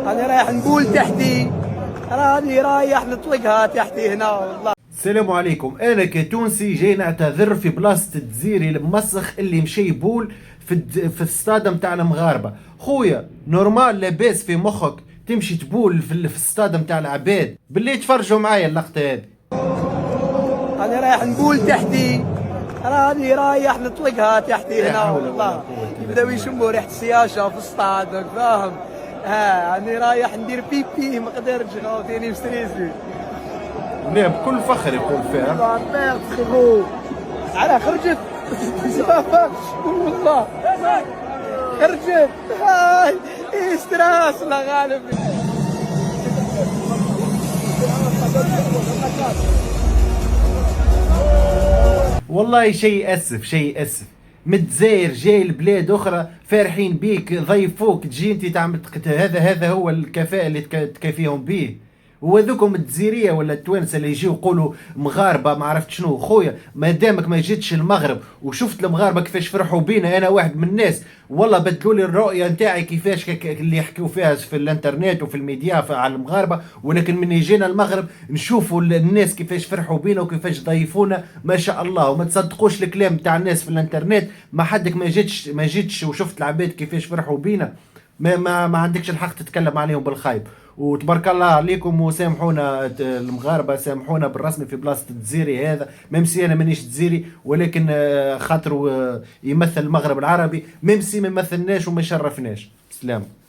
انا رايح نقول تحتي، راني رايح نطلقها تحتي هنا والله. السلام عليكم. انا كتونسي جاي نعتذر في بلاصه الجزيري المسخ اللي مشى يبول في الستاد نتاع المغاربه. خويا نورمال لاباس في مخك تمشي تبول في الستاد نتاع العباد؟ باللي تفرجوا معايا اللقطه هذه. انا رايح نقول تحتي، راني رايح نطلقها تحتي هنا والله. يبداو يشموا ريحه السياشه في الصطاد، فاهم؟ راني رايح ندير بيبي، ما قدرتش خاوتيني مستريسي. لا بكل فخر يقول فيها. على خرجت والله خرجت. هاي استراس لا غالب. والله شيء اسف، شيء اسف. متزاير جاي لبلاد اخرى فرحين بيك، ضيفوك تجي انت تعمل هذا هو الكفاءة اللي تكافيهم به. وذوكم الجزيريه ولا التوانسه اللي يجيو يقولوا مغاربه ما عرفت شنو. خويا ما دامك ما جيتش المغرب وشفت المغاربه كيفاش فرحوا بينا، انا واحد من الناس والله بدلوا لي الرؤيه نتاعي كيفاش اللي يحكيوا فيها في الانترنت وفي الميديا على المغاربه. ولكن من يجينا المغرب نشوفوا الناس كيفاش فرحوا بينا وكيفاش ضيفونا ما شاء الله. وما تصدقوش الكلام تاع الناس في الانترنت، ما حدك ما جيتش وشفت العباد كيفاش فرحوا بينا، ما عندكش الحق تتكلم عليهم بالخايب. وتبارك الله عليكم. وسامحونا المغاربه، سامحونا بالرسمي في بلاصه الجزيري هذا. ميمسي انا مانيش جزيري، ولكن خاطر يمثل المغرب العربي، ميمسي ما يمثلناش وما يشرفناش. سلام.